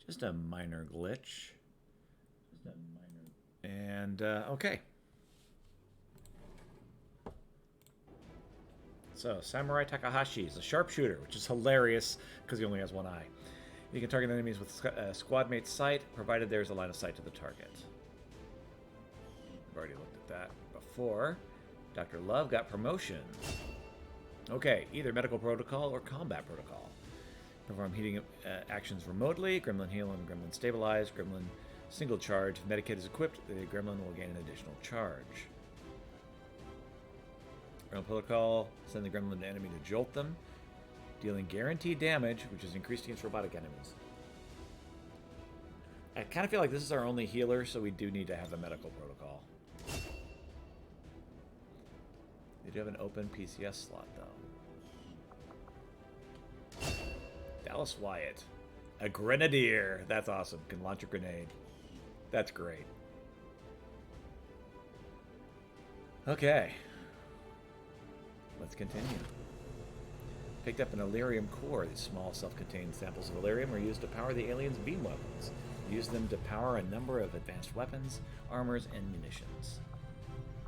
Just a minor glitch. And, okay. So, Samurai Takahashi is a sharpshooter, which is hilarious because he only has one eye. You can target enemies with squad mate's sight, provided there's a line of sight to the target. I've already looked at that before. Dr. Love got promotion. Okay, either medical protocol or combat protocol. Perform heating actions remotely. Gremlin heal and Gremlin stabilize. Gremlin single charge. If Medikit is equipped, the Gremlin will gain an additional charge. Gremlin protocol. Send the Gremlin to enemy to jolt them, dealing guaranteed damage, which is increased against robotic enemies. I kind of feel like this is our only healer, so we do need to have the medical protocol. They do have an open PCS slot, though. Dallas Wyatt. A grenadier. That's awesome. Can launch a grenade. That's great. Okay. Let's continue. Picked up an Illyrium core. These small self-contained samples of Illyrium are used to power the aliens' beam weapons. Use them to power a number of advanced weapons, armors, and munitions.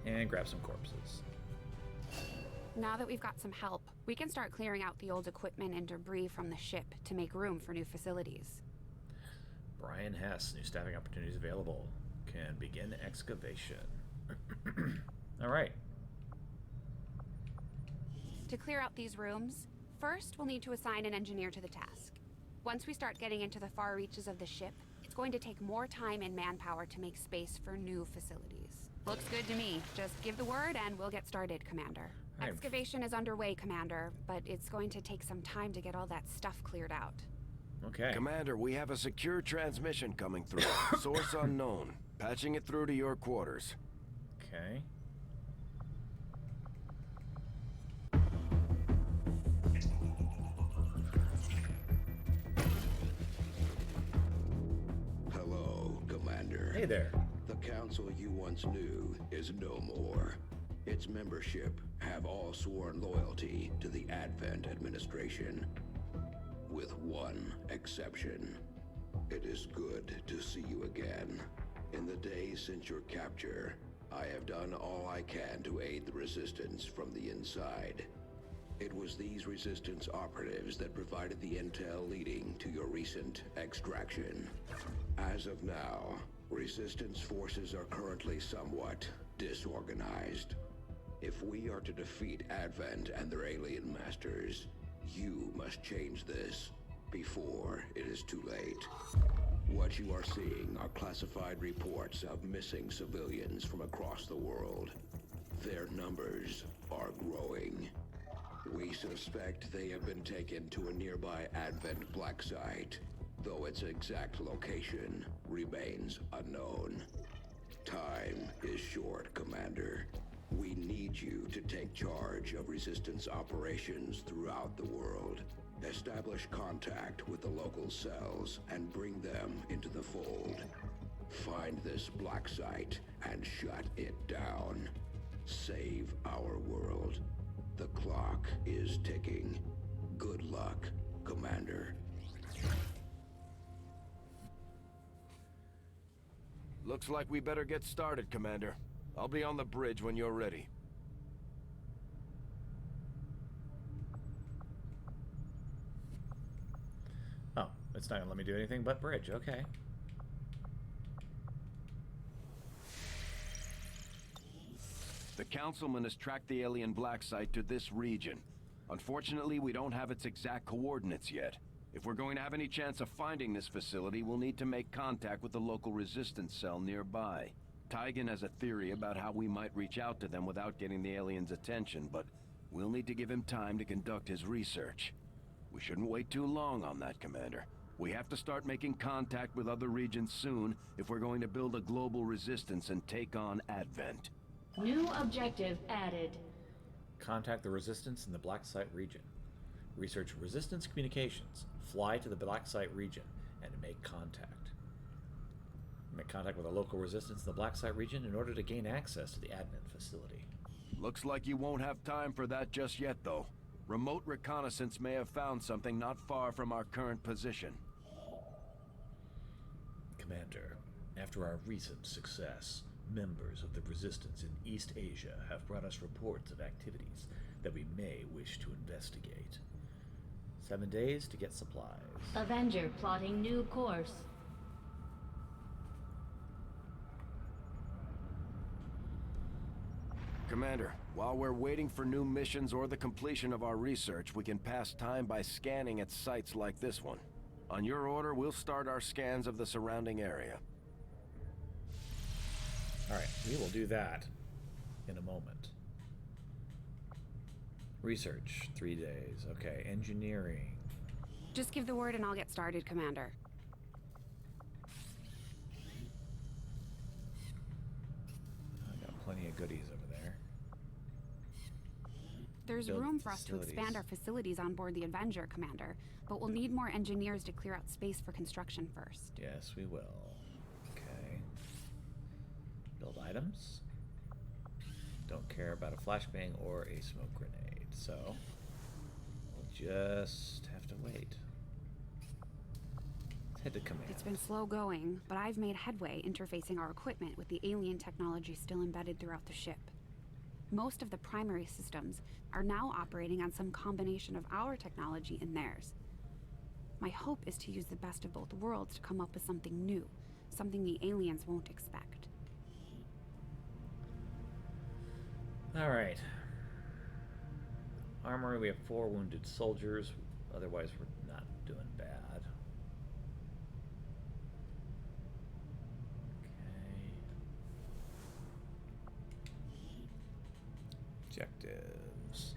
And grab some corpses. Now that we've got some help, we can start clearing out the old equipment and debris from the ship to make room for new facilities. Brian Hess, new staffing opportunities available. Can begin excavation. All right. To clear out these rooms, first we'll need to assign an engineer to the task. Once we start getting into the far reaches of the ship, it's going to take more time and manpower to make space for new facilities. Looks good to me. Just give the word and we'll get started, Commander. Excavation is underway, Commander, but it's going to take some time to get all that stuff cleared out. Okay. Commander, we have a secure transmission coming through. Source unknown. Patching it through to your quarters. Okay. Hello, Commander. Hey there. The council you once knew is no more. Its membership have all sworn loyalty to the Advent administration. With one exception. It is good to see you again. In the days since your capture, I have done all I can to aid the resistance from the inside. It was these resistance operatives that provided the intel leading to your recent extraction. As of now, resistance forces are currently somewhat disorganized. If we are to defeat Advent and their alien masters, you must change this before it is too late. What you are seeing are classified reports of missing civilians from across the world. Their numbers are growing. We suspect they have been taken to a nearby Advent black site, though its exact location remains unknown. Time is short, Commander. We need you to take charge of resistance operations throughout the world. Establish contact with the local cells and bring them into the fold. Find this black site and shut it down. Save our world. The clock is ticking. Good luck, Commander. Looks like we better get started, Commander. I'll be on the bridge when you're ready. Oh, it's not gonna let me do anything but bridge. Okay. The Councilman has tracked the alien black site to this region. Unfortunately, we don't have its exact coordinates yet. If we're going to have any chance of finding this facility, we'll need to make contact with the local resistance cell nearby. Tygan has a theory about how we might reach out to them without getting the aliens' attention, but we'll need to give him time to conduct his research. We shouldn't wait too long on that, Commander. We have to start making contact with other regions soon if we're going to build a global resistance and take on Advent. New objective added. Contact the resistance in the Black Site region. Research resistance communications. Fly to the Black Site region and make contact. Make contact with a local resistance in the Black Site region in order to gain access to the admin facility. Looks like you won't have time for that just yet, though. Remote reconnaissance may have found something not far from our current position. Commander, after our recent success, members of the Resistance in East Asia have brought us reports of activities that we may wish to investigate. 7 days to get supplies. Avenger plotting new course. Commander, while we're waiting for new missions or the completion of our research, we can pass time by scanning at sites like this one. On your order, we'll start our scans of the surrounding area. Alright, we will do that in a moment. Research, 3 days. Okay, engineering. Just give the word and I'll get started, Commander. I got plenty of goodies over there. There's Build room for us to facilities. expand our facilities on board the Avenger, Commander, but we'll need more engineers to clear out space for construction first. Yes, we will. Okay. Build items. Don't care about a flashbang or a smoke grenade, so we'll just have to wait. Let's head to command. It's been slow going, but I've made headway interfacing our equipment with the alien technology still embedded throughout the ship. Most of the primary systems are now operating on some combination of our technology and theirs. My hope is to use the best of both worlds to come up with something new, something the aliens won't expect. Alright. Armory, we have 4 wounded soldiers. Otherwise, we're not doing bad. Okay. Objectives.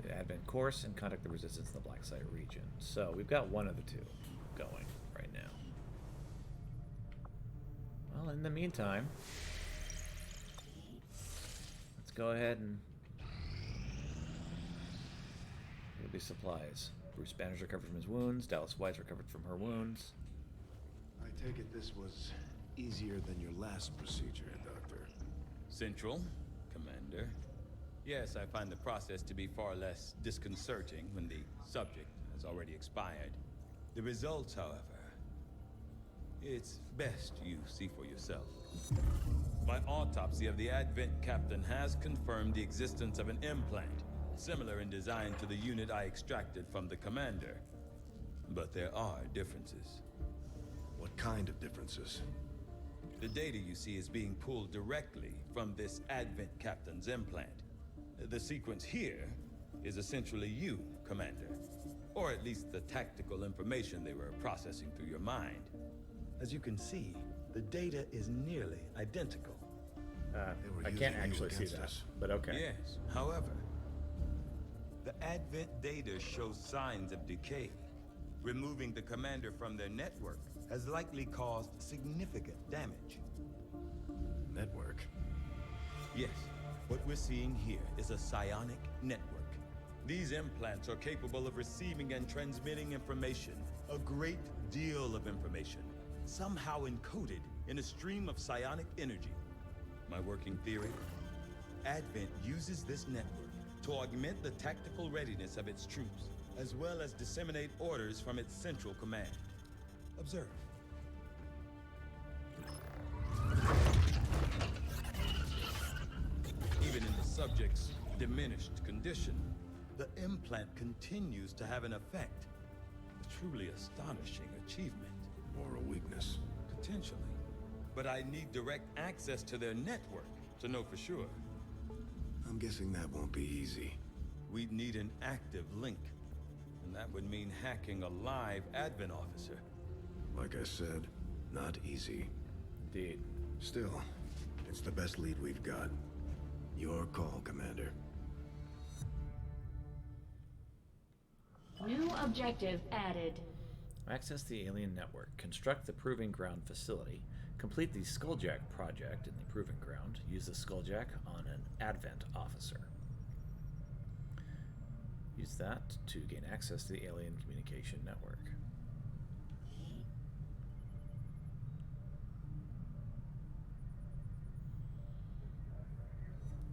The Advent course and contact the resistance in the Black Site region. So, we've got one of the two going right now. Well, in the meantime, let's go ahead and get these supplies. Bruce Banner's recovered from his wounds. Dallas White's recovered from her wounds. I take it this was easier than your last procedure, Doctor. Central, Commander. Yes, I find the process to be far less disconcerting when the subject has already expired. The results, however, it's best you see for yourself. My autopsy of the Advent captain has confirmed the existence of an implant, similar in design to the unit I extracted from the Commander. But there are differences. What kind of differences? The data you see is being pulled directly from this Advent captain's implant. The sequence here is essentially you, Commander. Or at least the tactical information they were processing through your mind. As you can see, the data is nearly identical. I can't actually see that, but okay. Yes, however, the Advent data shows signs of decay. Removing the Commander from their network has likely caused significant damage. Network. Yes, what we're seeing here is a psionic network. These implants are capable of receiving and transmitting information, a great deal of information, somehow encoded in a stream of psionic energy. My working theory? Advent uses this network to augment the tactical readiness of its troops, as well as disseminate orders from its central command. Observe. Even in the subject's diminished condition, the implant continues to have an effect. A truly astonishing achievement. Or a weakness. Potentially. But I need direct access to their network to know for sure. I'm guessing that won't be easy. We'd need an active link. And that would mean hacking a live Advent officer. Like I said, not easy. Indeed. Still, it's the best lead we've got. Your call, Commander. New objective added. Access the alien network. Construct the Proving Ground facility. Complete the Skulljack project in the Proving Ground. Use the Skulljack on an Advent officer. Use that to gain access to the alien communication network.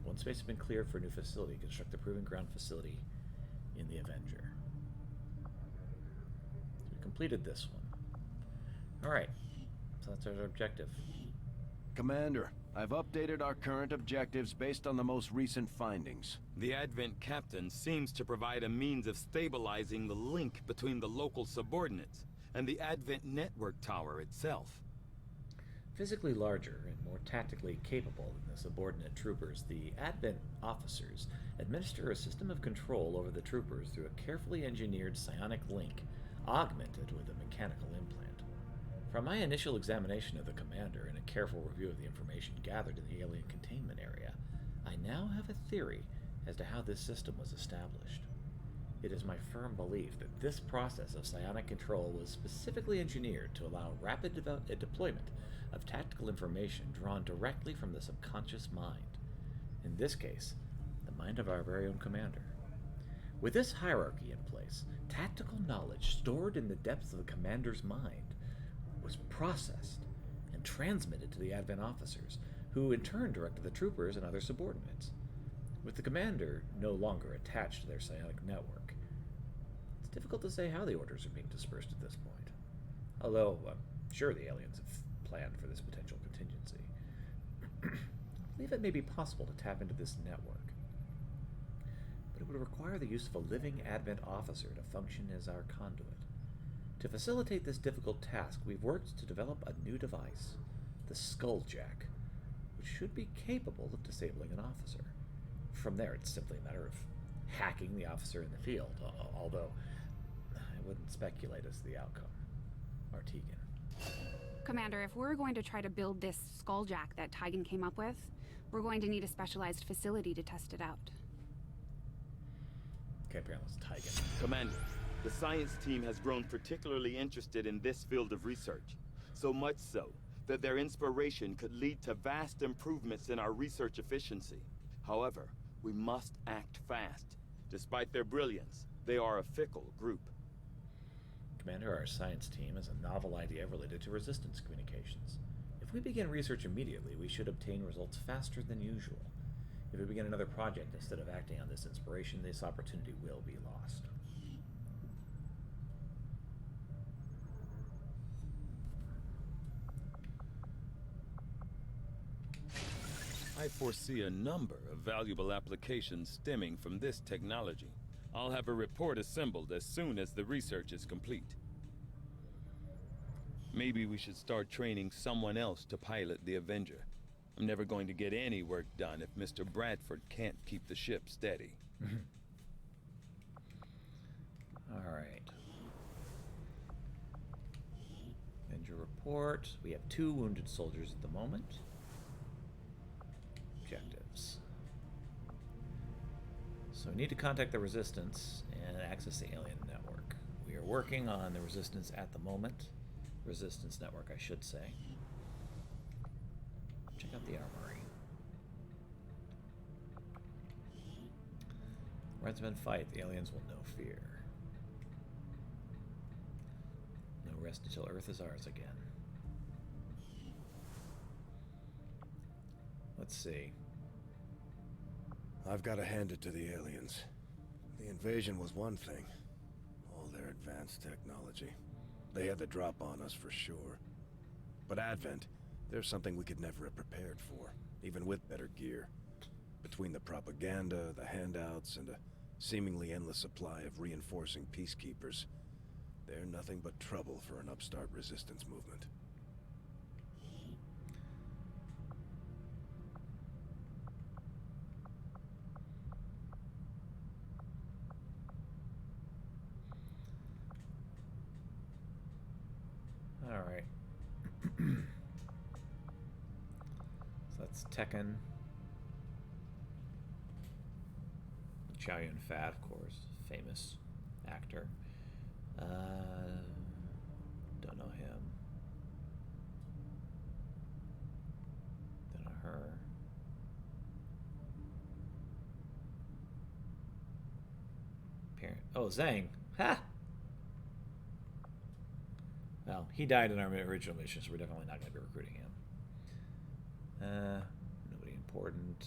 One space has been cleared for a new facility. Construct the Proving Ground facility in the Avenger. So we completed this one. Alright, so that's our objective. Commander, I've updated our current objectives based on the most recent findings. The Advent captain seems to provide a means of stabilizing the link between the local subordinates and the Advent network tower itself. Physically larger and more tactically capable than the subordinate troopers, the Advent officers administer a system of control over the troopers through a carefully engineered psionic link, augmented with a mechanical implant. From my initial examination of the commander and a careful review of the information gathered in the alien containment area, I now have a theory as to how this system was established. It is my firm belief that this process of psionic control was specifically engineered to allow rapid deployment of tactical information drawn directly from the subconscious mind. In this case, the mind of our very own commander. With this hierarchy in place, tactical knowledge stored in the depths of the commander's mind was processed and transmitted to the Advent officers, who in turn directed the troopers and other subordinates. With the commander no longer attached to their psionic network, it's difficult to say how the orders are being dispersed at this point. Although I'm sure the aliens have planned for this potential contingency. I believe it may be possible to tap into this network, but it would require the use of a living Advent officer to function as our conduit. To facilitate this difficult task, we've worked to develop a new device, the Skulljack, which should be capable of disabling an officer. From there, it's simply a matter of hacking the officer in the field, although I wouldn't speculate as to the outcome. Artegan. Commander, if we're going to try to build this skulljack that Tygan came up with, we're going to need a specialized facility to test it out. Okay, apparently it's Tygan. Commander, the science team has grown particularly interested in this field of research, so much so that their inspiration could lead to vast improvements in our research efficiency. However, we must act fast. Despite their brilliance, they are a fickle group. Commander, our science team has a novel idea related to resistance communications. If we begin research immediately, we should obtain results faster than usual. If we begin another project instead of acting on this inspiration, this opportunity will be lost. I foresee a number of valuable applications stemming from this technology. I'll have a report assembled as soon as the research is complete. Maybe we should start training someone else to pilot the Avenger. I'm never going to get any work done if Mr. Bradford can't keep the ship steady. All right. Avenger report. We have 2 wounded soldiers at the moment. Objectives. So we need to contact the Resistance and access the alien network. We are working on the Resistance at the moment. Resistance network, I should say. Check out the armory. Redsmen fight, the aliens will know fear. No rest until Earth is ours again. Let's see. I've got to hand it to the aliens. The invasion was one thing. All their advanced technology. They had the drop on us for sure. But Advent, there's something we could never have prepared for, even with better gear. Between the propaganda, the handouts, and a seemingly endless supply of reinforcing peacekeepers, they're nothing but trouble for an upstart resistance movement. Alright. So that's Tekken. Chow Yun-fat, of course, famous actor. Don't know him. Don't know her. Oh, Zhang. Ha! Well, he died in our original mission, so we're definitely not going to be recruiting him. Nobody important.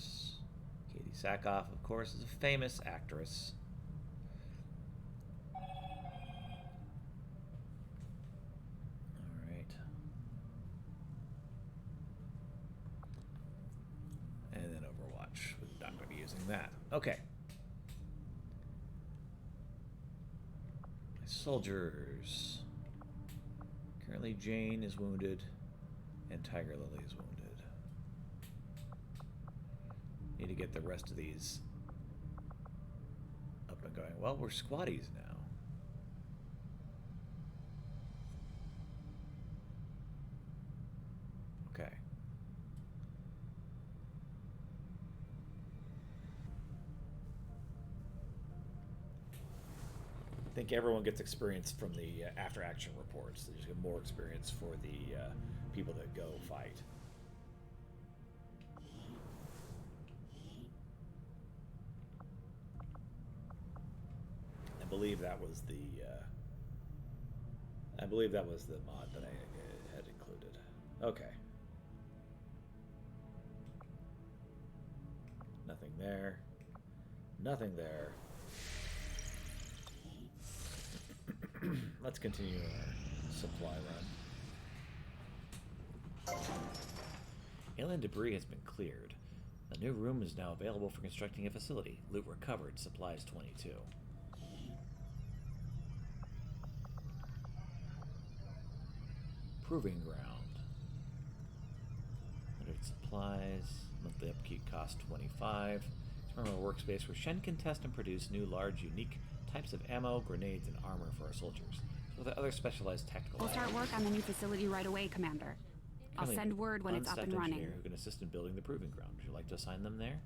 Katie Sackhoff, of course, is a famous actress. Alright. Okay. My soldiers. Currently, Jane is wounded, and Tiger Lily is wounded. Need to get the rest of these up and going. Well, we're squatties now. Okay. I think everyone gets experience from the after-action reports. They just get more experience for the people that go fight. I believe that was the mod that I had included. Okay. Nothing there. Nothing there. Let's continue our supply run. Alien debris has been cleared. A new room is now available for constructing a facility. Loot recovered. Supplies 22. Proving ground. 100 supplies. Monthly upkeep cost 25. Terminal workspace where Shen can test and produce new large, unique types of ammo, grenades, and armor for our soldiers. So the other specialized tactical We'll start work on the new facility right away, Commander. I'll send word when it's up and running. Engineer who can assist in building the proving ground. Would you like to assign them there?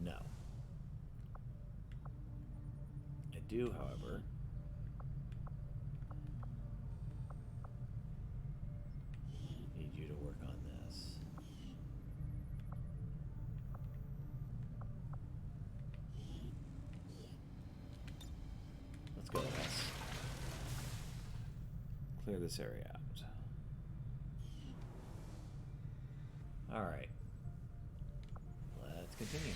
No. I do, however, need you to work on this. Let's go, S. Clear this area out. Alright. Let's continue.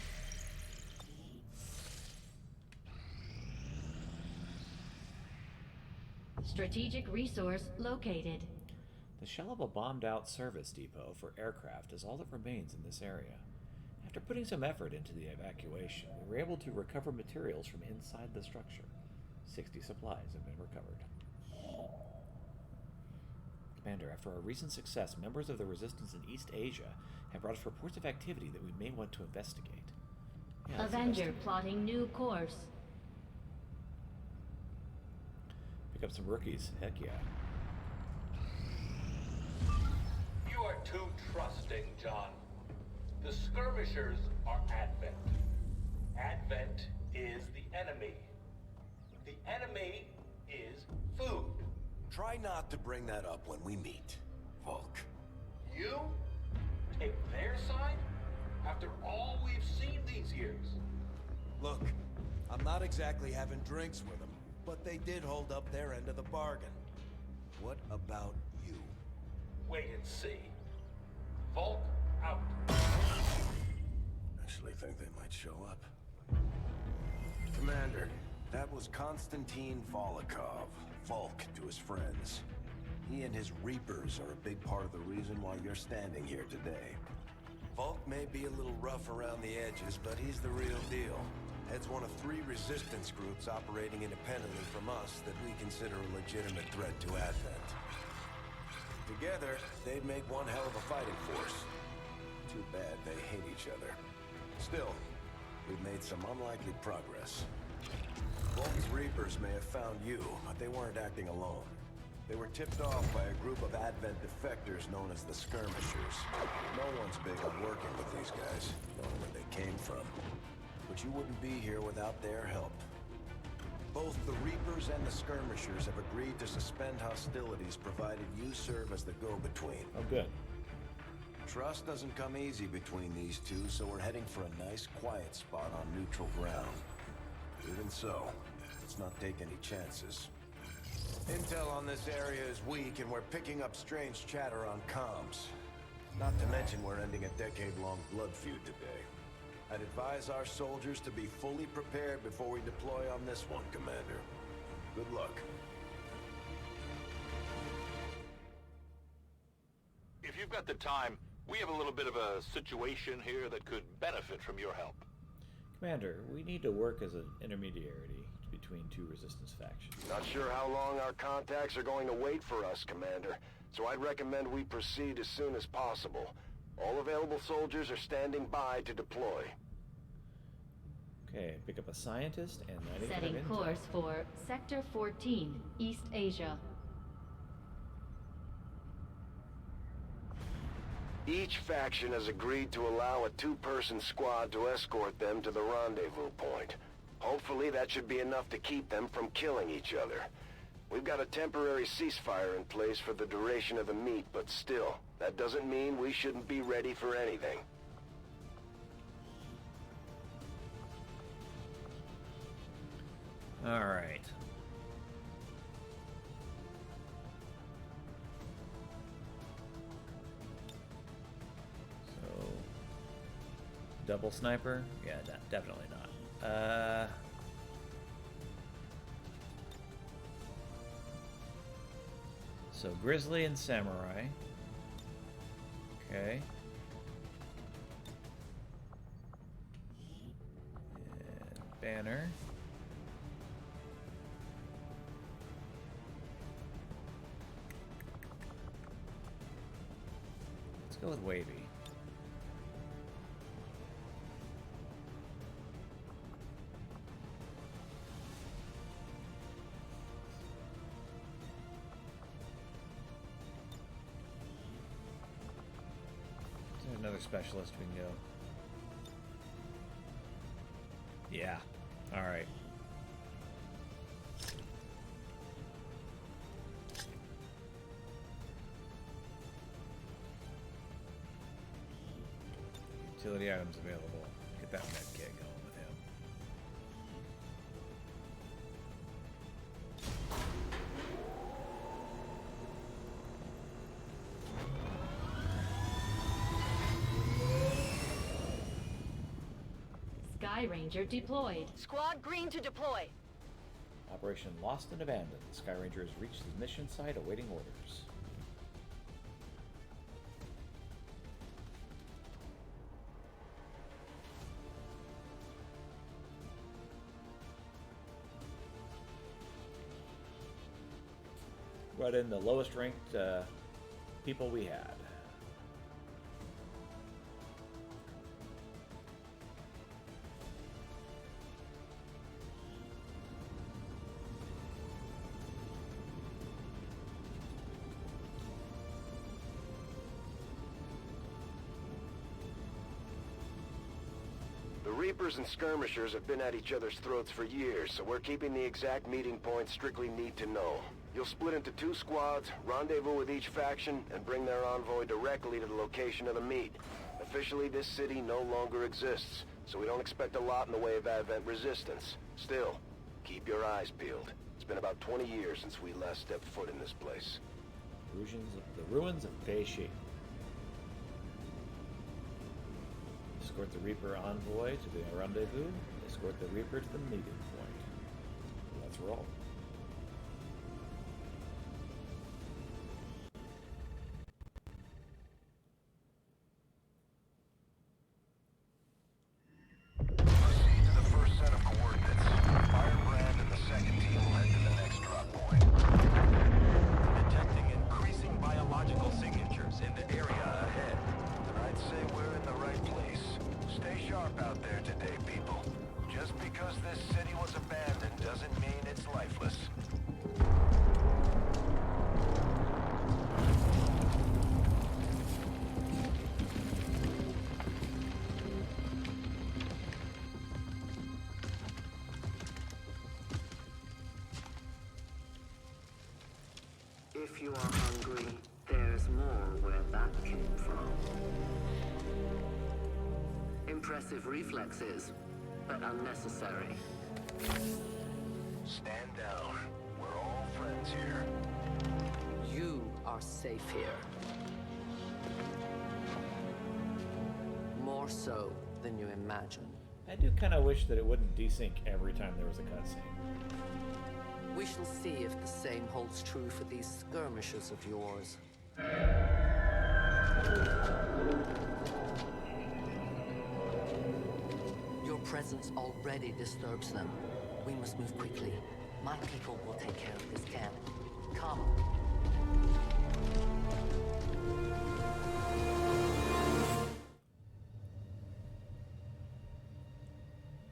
Strategic resource located. The shell of a bombed-out service depot for aircraft is all that remains in this area. After putting some effort into the evacuation, we were able to recover materials from inside the structure. 60 supplies have been recovered. Commander, after our recent success, members of the resistance in East Asia have brought us reports of activity that we may want to investigate. Yeah, let's Avenger investigate. plotting new course. Pick up some rookies. Heck yeah. You are too trusting, John. The skirmishers are Advent. Advent is the enemy. The enemy is food. Try not to bring that up when we meet, Volk. You take their side after all we've seen these years. Look, I'm not exactly having drinks with them, but they did hold up their end of the bargain. What about you? Wait and see. Volk out. Actually think they might show up. Commander, that was Konstantin Volokov, Volk to his friends. He and his Reapers are a big part of the reason why you're standing here today. Volk may be a little rough around the edges, but he's the real deal. Heads one of 3 resistance groups operating independently from us that we consider a legitimate threat to Advent. Together, they'd make one hell of a fighting force. Too bad they hate each other. Still, we've made some unlikely progress. Volk's Reapers may have found you, but they weren't acting alone. They were tipped off by a group of Advent defectors known as the Skirmishers. No one's big on working with these guys, knowing where they came from. But you wouldn't be here without their help. Both the Reapers and the Skirmishers have agreed to suspend hostilities provided you serve as the go-between. Oh, good. Trust doesn't come easy between these two, so we're heading for a nice, quiet spot on neutral ground. Even so, let's not take any chances. Intel on this area is weak, and we're picking up strange chatter on comms. Not to mention we're ending a decade-long blood feud today. I'd advise our soldiers to be fully prepared before we deploy on this one, Commander. Good luck. If you've got the time, we have a little bit of a situation here that could benefit from your help. Commander, we need to work as an intermediary between two resistance factions. Not sure how long our contacts are going to wait for us, Commander, so I'd recommend we proceed as soon as possible. All available soldiers are standing by to deploy. Okay, pick up a scientist and 95 Setting intel. course for Sector 14, East Asia. Each faction has agreed to allow a two-person squad to escort them to the rendezvous point. Hopefully that should be enough to keep them from killing each other. We've got a temporary ceasefire in place for the duration of the meet, but still, that doesn't mean we shouldn't be ready for anything. All right. So, double sniper? Yeah, definitely not. So Grizzly and Samurai. Okay. And Banner. Let's go with Wavy. There's another specialist we can go. Yeah. All right. Utility items available. Get that med kit going with him. Sky Ranger deployed. Squad green to deploy. Operation Lost and Abandoned. The Sky Ranger has reached the mission site awaiting orders. Brought in the lowest ranked people we had. The Reapers and Skirmishers have been at each other's throats for years, so we're keeping the exact meeting point strictly need to know. You'll split into two squads, rendezvous with each faction, and bring their envoy directly to the location of the meet. Officially, this city no longer exists, so we don't expect a lot in the way of Advent resistance. Still, keep your eyes peeled. It's been about 20 years since we last stepped foot in this place. The ruins of Beijing. Escort the Reaper envoy to the rendezvous. Escort the Reaper to the meeting point. Let's roll. Proceed to the first set of coordinates. Ironman and the second team will head to the next drop point. Detecting increasing biological signatures in the area ahead. Then I'd say we're in the right place. Stay sharp out there today, people. Just because this city was abandoned doesn't mean it's lifeless. If you are hungry, there's more where that came from. Impressive reflexes, but unnecessary. Stand down. We're all friends here. You are safe here. More so than you imagine. I do kind of wish that it wouldn't desync every time there was a cutscene. We shall see if the same holds true for these skirmishers of yours. Your presence already disturbs them. We must move quickly. My people will take care of this camp. Come.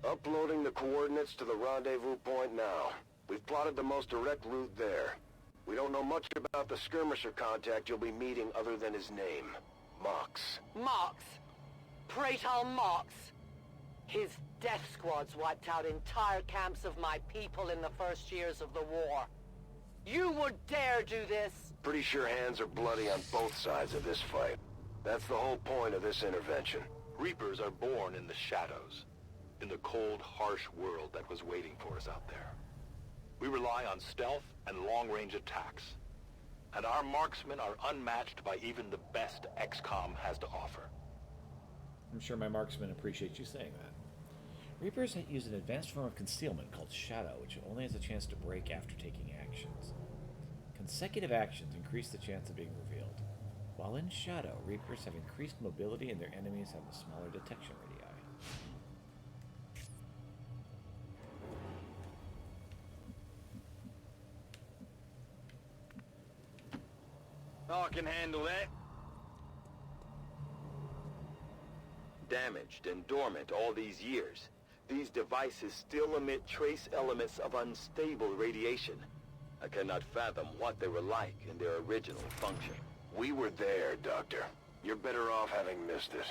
Uploading the coordinates to the rendezvous point now. We've plotted the most direct route there. We don't know much about the skirmisher contact you'll be meeting other than his name. Mox. Mox? Praetor Mox? His death squads wiped out entire camps of my people in the first years of the war. You would dare do this? Pretty sure hands are bloody on both sides of this fight. That's the whole point of this intervention. Reapers are born in the shadows, in the cold, harsh world that was waiting for us out there. We rely on stealth and long-range attacks, and our marksmen are unmatched by even the best XCOM has to offer. I'm sure my marksmen appreciate you saying that. Reapers use an advanced form of concealment called Shadow, which only has a chance to break after taking actions. Consecutive actions increase the chance of being revealed. While in Shadow, Reapers have increased mobility and their enemies have a smaller detection radii. Oh, I can handle that. Damaged and dormant all these years, these devices still emit trace elements of unstable radiation. I cannot fathom what they were like in their original function. We were there, Doctor. You're better off having missed it.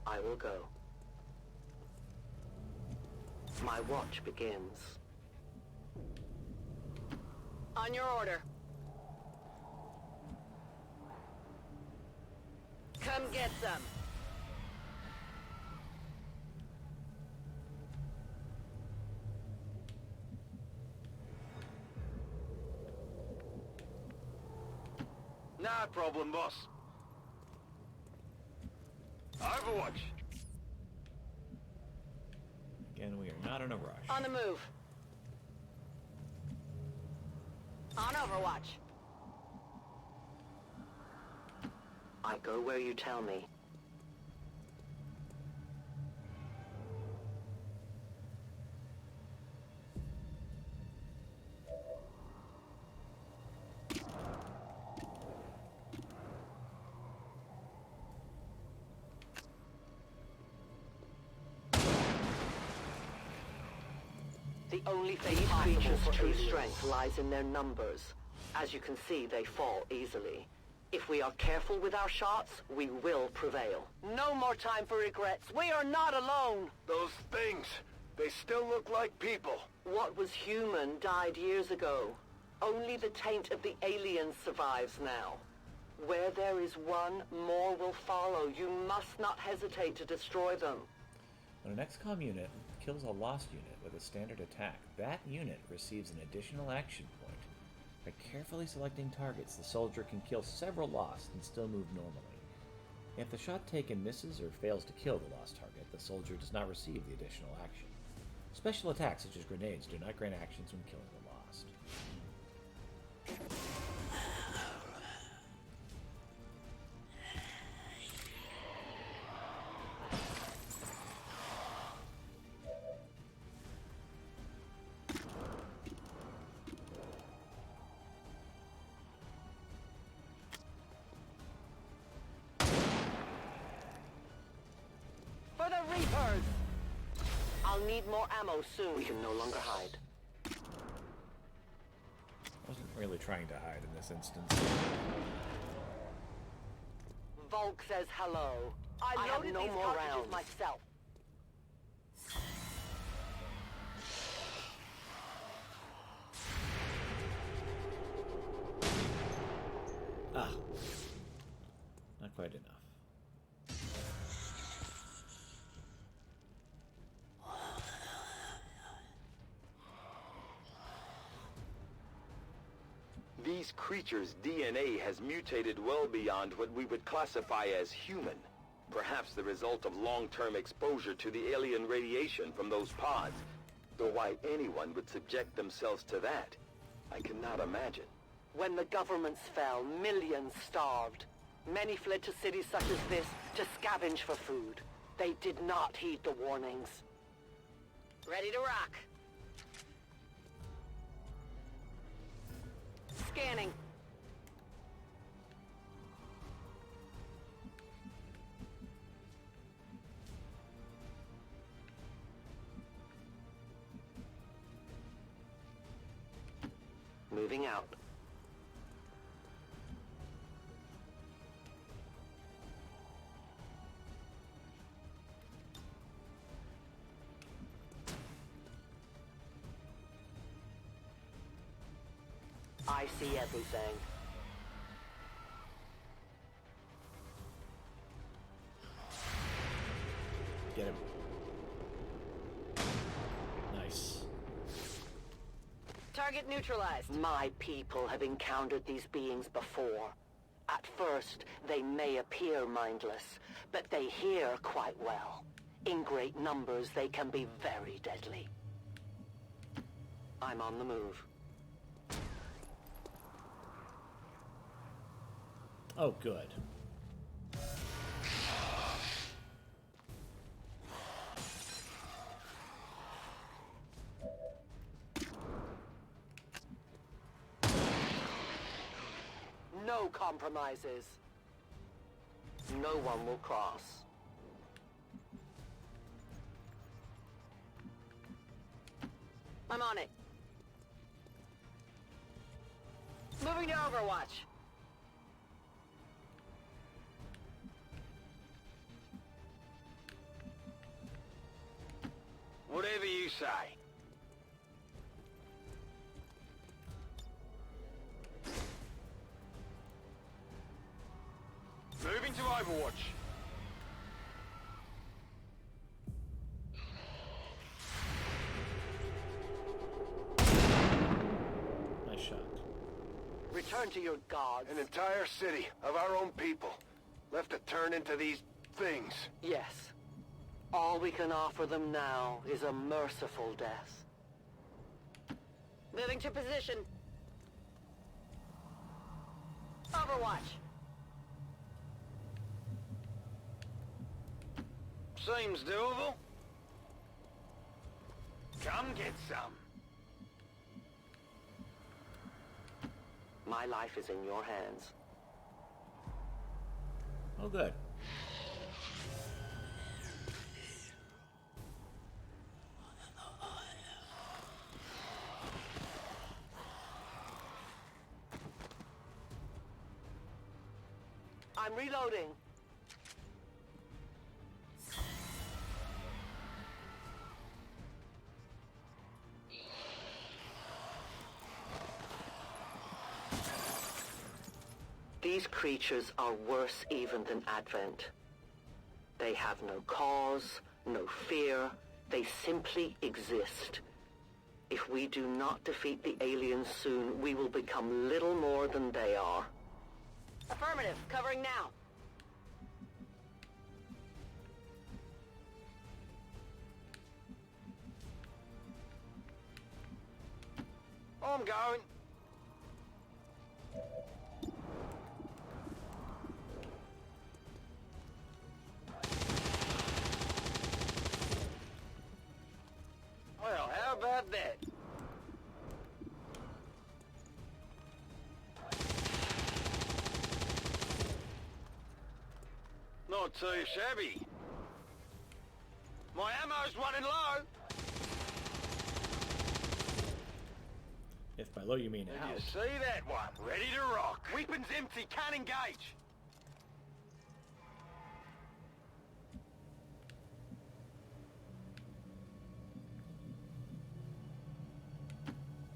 I will go. My watch begins. On your order. Come get some. No problem, boss. Overwatch. Again, we are not in a rush. On the move. On Overwatch. I go where you tell me. The only thing possible for true strength lies in their numbers. As you can see, they fall easily. If we are careful with our shots, we will prevail. No more time for regrets. We are not alone. Those things, they still look like people. What was human died years ago. Only the taint of the aliens survives now. Where there is one, more will follow. You must not hesitate to destroy them. When an XCOM unit kills a Lost unit with a standard attack, that unit receives an additional action point. By carefully selecting targets, the soldier can kill several Lost and still move normally. If the shot taken misses or fails to kill the Lost target, the soldier does not receive the additional action. Special attacks such as grenades do not grant actions when killing the Lost. For the Reapers! I'll need more ammo soon. We can no longer hide. I wasn't really trying to hide in this instance. Volk says hello. I have no more rounds myself. Ah. Not quite enough. These creatures' DNA has mutated well beyond what we would classify as human. Perhaps the result of long-term exposure to the alien radiation from those pods. Though why anyone would subject themselves to that, I cannot imagine. When the governments fell, millions starved. Many fled to cities such as this to scavenge for food. They did not heed the warnings. Ready to rock. Scanning. Moving out. I see everything. Get him. Nice. Target neutralized. My people have encountered these beings before. At first, they may appear mindless, but they hear quite well. In great numbers, they can be very deadly. I'm on the move. Oh, good. No compromises. No one will cross. I'm on it. Moving to Overwatch. Whatever you say. Moving to Overwatch. Nice shot. Return to your gods. An entire city of our own people left to turn into these things. Yes. All we can offer them now is a merciful death. Moving to position. Overwatch. Seems doable. Come get some. My life is in your hands. Oh, good. I'm reloading. These creatures are worse even than Advent. They have no cause, no fear. They simply exist. If we do not defeat the aliens soon, we will become little more than they are. Affirmative. Covering now. I'm going. Well, how about that? Not too shabby. My ammo's running low. If by low you mean Did out. you see that one? Ready to rock. Weapons empty, can't engage.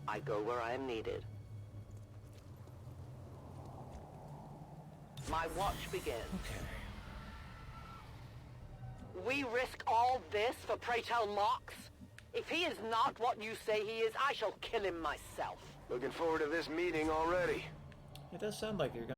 I go where I am needed. My watch begins. Okay. We risk all this for pray tell Mox? If he is not what you say he is, I shall kill him myself. Looking forward to this meeting already. It does sound like you're